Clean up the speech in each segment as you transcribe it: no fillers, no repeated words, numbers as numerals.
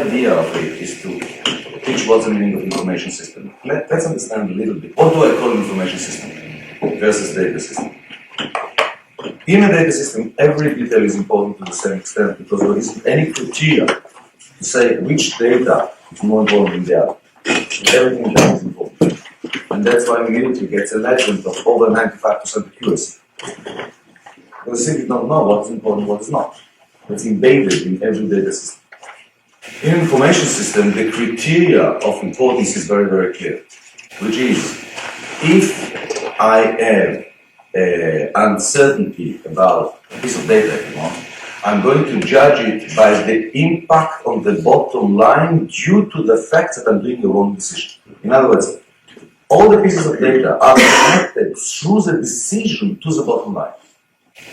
idea of it is to teach what's the meaning of information system. Let's understand a little bit. What do I call information system versus data system? In a data system, every detail is important to the same extent because there isn't any criteria to say which data is more important than the other. Everything that is important. And that's why immediately gets a legend of over 95% accuracy. Because we simply don't know what is important and what is not. It's embedded in every data system. In an information system, the criteria of importance is very, very clear, which is if I have uncertainty about a piece of data, if you want, I'm going to judge it by the impact on the bottom line due to the fact that I'm doing a wrong decision. In other words, all the pieces of data are connected through the decision to the bottom line.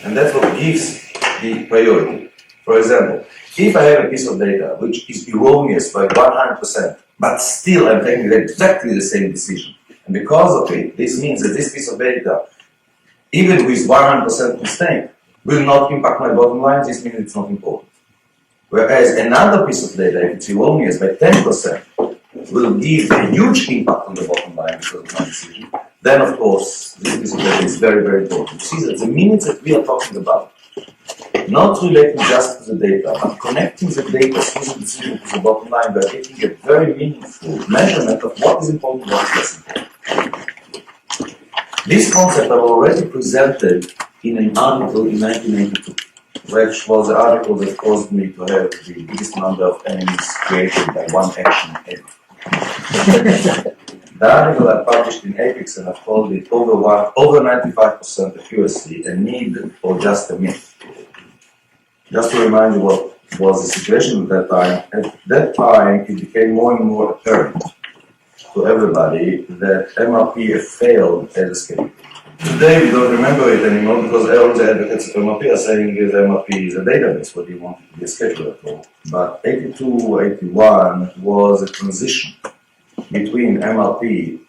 And that's what gives the priority. For example, if I have a piece of data which is erroneous by 100%, but still I'm taking exactly the same decision, and because of it, this means that this piece of data, even with 100% mistake, will not impact my bottom line, this means it's not important. Whereas another piece of data, if it's erroneous by 10%, will give a huge impact on the bottom line because of my decision, then of course, this piece of data is very, very important. You see that the minutes that we are talking about, not relating just to the data, but connecting the data through the decision to the bottom line, we are getting a very meaningful measurement of what is important and what is less important. This concept I've already presented in an article in 1992, which was the article that caused me to have the biggest number of enemies created by one action ever. The article I published in 𝐸𝐞𝐿 and I've called it over 95% accuracy, a need or just a myth. Just to remind you what was the situation at that time it became more and more apparent to everybody that MRP failed as a schedule. Today we don't remember it anymore because all the advocates of MRP are saying that MRP is a database, what do you want it to be a scheduler for? But 82, 81 was a transition between MRP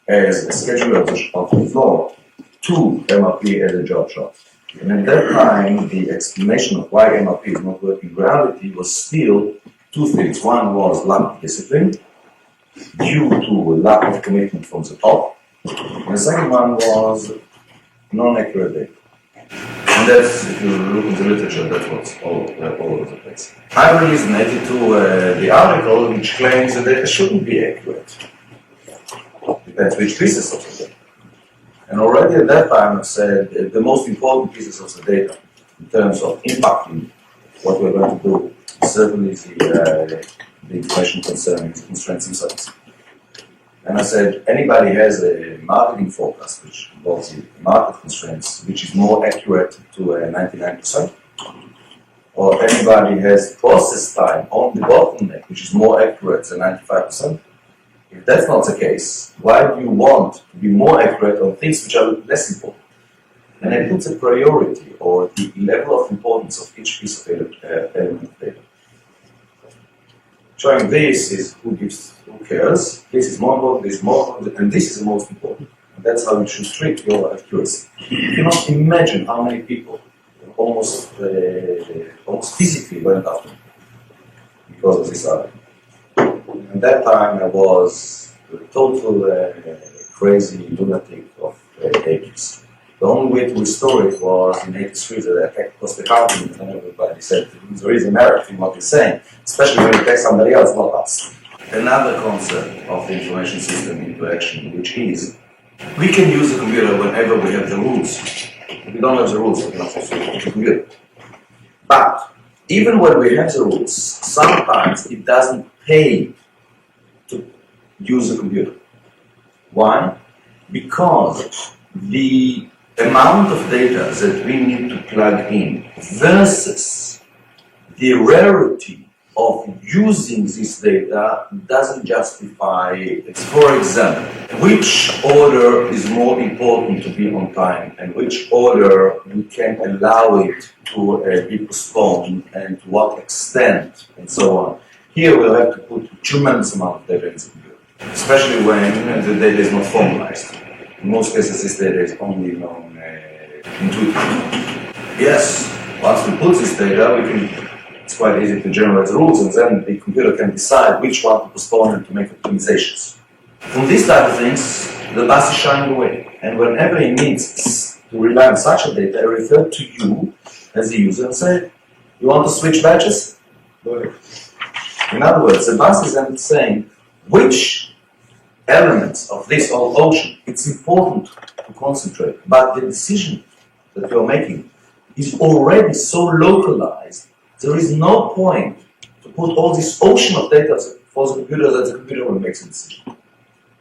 as a scheduler of the floor to MRP as a job shop. And at that time, the explanation of why MRP is not working in reality was still two things. One was lack of discipline due to lack of commitment from the top. And the second one was non-accurate data. And that's, if you look in the literature, that's what's all over the place. I released in 82 the article which claims that data shouldn't be accurate. Depends which pieces of the data. And already at that time I said the most important pieces of the data in terms of impacting what we're going to do certainly is the information concerning constraints themselves. And I said anybody has a marketing forecast which involves the market constraints which is more accurate to 99%, or anybody has process time on the bottleneck which is more accurate than 95%. If that's not the case, why do you want to be more accurate on things which are less important? And I put the priority or the level of importance of each piece of element of data. Showing this is who cares, this is more important, this is more important, and this is the most important. And that's how you should treat your accuracy. You cannot imagine how many people almost physically went after me because of this article. At that time, I was a total crazy lunatic of 𝐸𝐞𝐿. The only way to restore it was in 83 that I attacked cost accounting, and everybody said there is a merit in what he's saying, especially when you take somebody else, not us. Another concept of the information system into action, which is we can use the computer whenever we have the rules. If we don't have the rules, we cannot use the computer. But even when we have the rules, sometimes it doesn't pay to use the computer. Why? Because the amount of data that we need to plug in versus the rarity of using this data doesn't justify it. For example, which order is more important to be on time and which order we can allow it to be postponed and to what extent and so on. Here we'll have to put a tremendous amount of data in the computer, especially when the data is not formalized. In most cases this data is only known intuitively. Yes, once we put this data, we can It's quite easy to generate the rules, and then the computer can decide which one to postpone and to make optimizations. From these type of things, the bus is shying away. And whenever it needs to rely on such a data, I refer to you as the user and say, you want to switch batches? Go ahead. In other words, the bus is then saying which elements of this whole ocean it's important to concentrate, but the decision that you're making is already so localized, there is no point to put all this ocean of data for the computer that the computer will make a decision.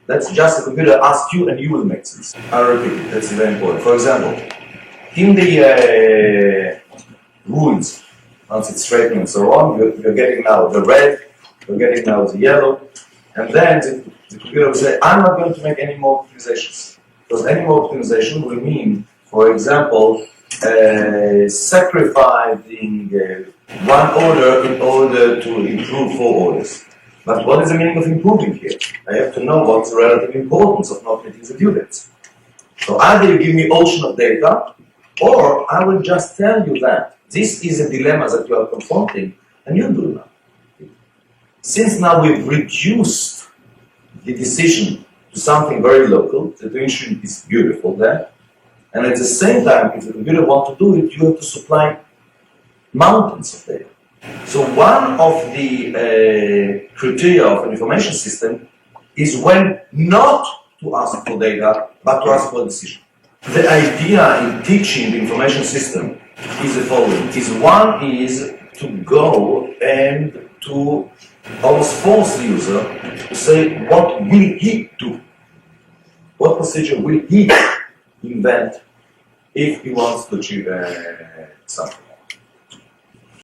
That's just the computer asks you and you will make sense. I'll repeat it, that's very important. For example, in the rules, once it's straightened and so on, you're getting now the red, you're getting now the yellow, and then the computer will say, I'm not going to make any more optimizations. Because any more optimization will mean, for example, sacrificing one order in order to improve 4 orders. But what is the meaning of improving here? I have to know what's the relative importance of not meeting the due dates. So either you give me ocean of data, or I will just tell you that this is a dilemma that you are confronting, and you do now. Since now we've reduced the decision to something very local, the intuition is beautiful there, and at the same time, if the computer wants to do it, you have to supply mountains of data. So one of the criteria of an information system is when not to ask for data, but to ask for a decision. The idea in teaching the information system is the following. One is to go and to almost force the user to say, what will he do? What procedure will he invent if he wants to achieve something?